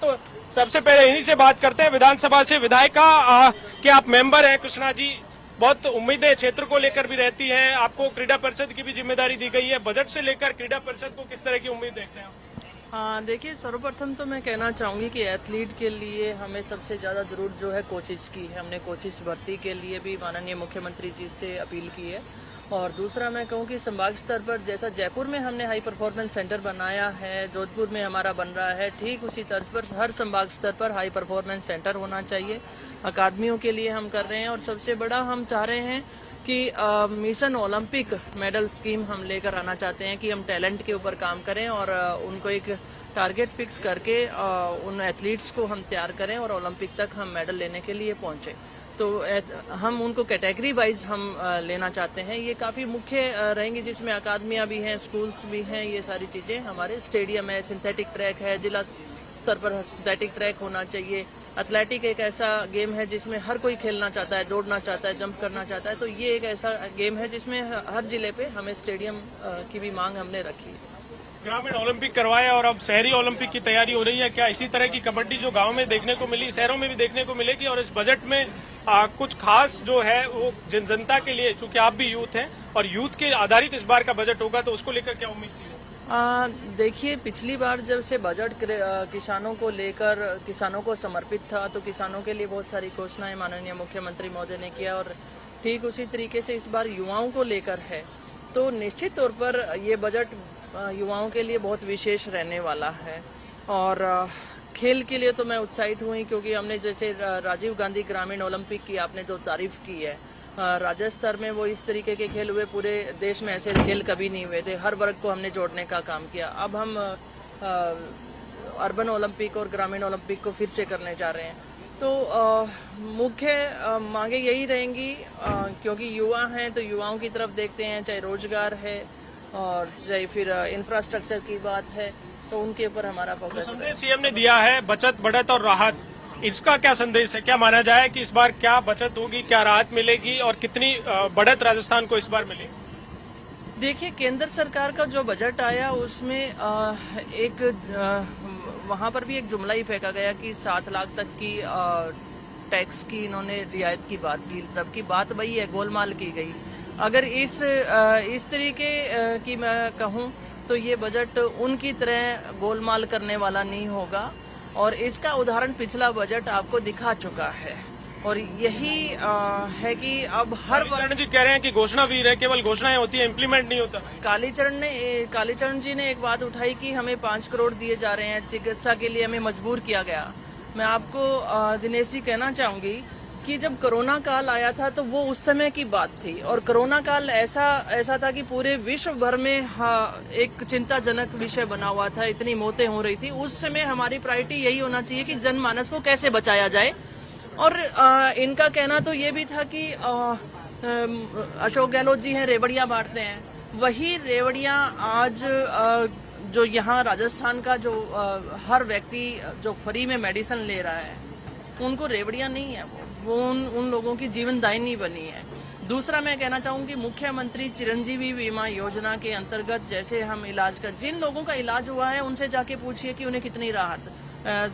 तो सबसे पहले इन्हीं से बात करते हैं। विधानसभा से विधायिका के आप मेंबर हैं कृष्णा जी, बहुत उम्मीदें क्षेत्र को लेकर भी रहती हैं। आपको क्रीड़ा परिषद की भी जिम्मेदारी दी गई है। बजट से लेकर क्रीड़ा परिषद को किस तरह की उम्मीद देखते हैं आप? देखिए, सर्वप्रथम तो मैं कहना चाहूँगी कि एथलीट के लिए हमें सबसे ज़्यादा ज़रूरत जो है कोचिज की है। हमने कोचिज भर्ती के लिए भी माननीय मुख्यमंत्री जी से अपील की है। और दूसरा मैं कहूँ कि संभाग स्तर पर जैसा जयपुर में हमने हाई परफॉर्मेंस सेंटर बनाया है, जोधपुर में हमारा बन रहा है, ठीक उसी तर्ज पर हर संभाग स्तर पर हाई परफॉर्मेंस सेंटर होना चाहिए। अकादमियों के लिए हम कर रहे हैं और सबसे बड़ा हम चाह रहे हैं कि मिशन ओलंपिक मेडल स्कीम हम लेकर आना चाहते हैं कि हम टैलेंट के ऊपर काम करें और उनको एक टारगेट फिक्स करके उन एथलीट्स को हम तैयार करें और ओलंपिक तक हम मेडल लेने के लिए पहुंचे। तो हम उनको कैटेगरी वाइज हम लेना चाहते हैं। ये काफ़ी मुख्य रहेंगी, जिसमें अकादमियाँ भी हैं, स्कूल्स भी हैं, ये सारी चीज़ें। हमारे स्टेडियम है, सिंथेटिक ट्रैक है, जिला स्तर पर सिंथेटिक ट्रैक होना चाहिए। एथलेटिक एक ऐसा गेम है जिसमें हर कोई खेलना चाहता है, दौड़ना चाहता है, जंप करना चाहता है। तो ये एक ऐसा गेम है जिसमें हर जिले पे हमें स्टेडियम की भी मांग हमने रखी है। ग्रामीण ओलंपिक करवाया और अब शहरी ओलंपिक की तैयारी हो रही है। क्या इसी तरह की कबड्डी जो गांव में देखने को मिली, शहरों में भी देखने को मिलेगी? और इस बजट में कुछ खास जो है वो जनता के लिए, चूंकि आप भी यूथ हैं और यूथ के आधारित इस बार का बजट होगा, तो उसको लेकर क्या उम्मीद की? देखिए, पिछली बार जब से बजट किसानों को लेकर किसानों को समर्पित था, तो किसानों के लिए बहुत सारी घोषणाएं माननीय मुख्यमंत्री महोदय ने किया और ठीक उसी तरीके से इस बार युवाओं को लेकर है। तो निश्चित तौर पर ये बजट युवाओं के लिए बहुत विशेष रहने वाला है। और खेल के लिए तो मैं उत्साहित हुई, क्योंकि हमने जैसे राजीव गांधी ग्रामीण ओलंपिक की आपने जो तारीफ की है, राज्य स्तर में वो इस तरीके के खेल हुए, पूरे देश में ऐसे खेल कभी नहीं हुए थे। हर वर्ग को हमने जोड़ने का काम किया। अब हम अर्बन ओलंपिक और ग्रामीण ओलंपिक को फिर से करने जा रहे हैं। तो मुख्य मांगे यही रहेंगी, क्योंकि युवा हैं तो युवाओं की तरफ देखते हैं, चाहे रोजगार है और चाहे फिर इंफ्रास्ट्रक्चर की बात है, तो उनके ऊपर हमारा फोकस है। सीएम ने दिया है बचत, बढ़त और राहत, इसका क्या संदेश है? क्या माना जाए कि इस बार क्या बचत होगी, क्या राहत मिलेगी और कितनी बढ़त राजस्थान को इस बार मिलेगी? देखिए, केंद्र सरकार का जो बजट आया उसमें वहाँ पर भी एक जुमला ही फेंका गया कि 7 लाख तक की टैक्स की इन्होंने रियायत की बात की, जबकि बात वही है, गोलमाल की गई। अगर इस तरीके की मैं कहूँ तो ये बजट उनकी तरह गोलमाल करने वाला नहीं होगा। और इसका उदाहरण पिछला बजट आपको दिखा चुका है। और यही है कि अब हर कालीचरण जी कह रहे हैं कि घोषणा वीर है, केवल घोषणाएं होती है, इम्प्लीमेंट नहीं होता। कालीचरण जी ने एक बात उठाई कि हमें 5 करोड़ दिए जा रहे हैं, चिकित्सा के लिए हमें मजबूर किया गया। मैं आपको दिनेश जी कहना चाहूंगी कि जब कोरोना काल आया था तो वो उस समय की बात थी। और कोरोना काल ऐसा था कि पूरे विश्व भर में एक चिंताजनक विषय बना हुआ था, इतनी मौतें हो रही थी। उस समय हमारी प्रायोरिटी यही होना चाहिए कि जनमानस को कैसे बचाया जाए। और इनका कहना तो ये भी था कि अशोक गहलोत जी हैं, रेवड़ियां बांटते हैं। वही रेवड़ियां आज जो यहाँ राजस्थान का जो हर व्यक्ति जो फ्री में मेडिसिन ले रहा है, उनको रेवड़ियां नहीं है, वो उन लोगों की जीवनदायिनी बनी है। दूसरा मैं कहना चाहूँगी, मुख्यमंत्री चिरंजीवी बीमा योजना के अंतर्गत जैसे हम इलाज का, जिन लोगों का इलाज हुआ है उनसे जाके पूछिए कि उन्हें कितनी राहत।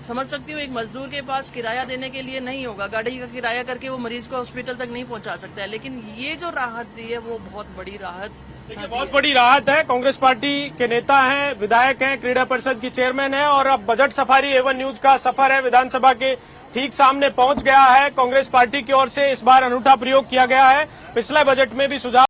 समझ सकती हूँ, एक मजदूर के पास किराया देने के लिए नहीं होगा, गाड़ी का किराया करके वो मरीज को हॉस्पिटल तक नहीं पहुँचा सकता है, लेकिन ये जो राहत दी है वो बहुत बड़ी राहत, बहुत बड़ी राहत है। कांग्रेस पार्टी के नेता हैं, विधायक हैं, क्रीड़ा परिषद की चेयरमैन है और अब बजट सफारी A1 न्यूज का सफर है, विधानसभा के ठीक सामने पहुंच गया है। कांग्रेस पार्टी की ओर से इस बार अनूठा प्रयोग किया गया है। पिछले बजट में भी सुझाव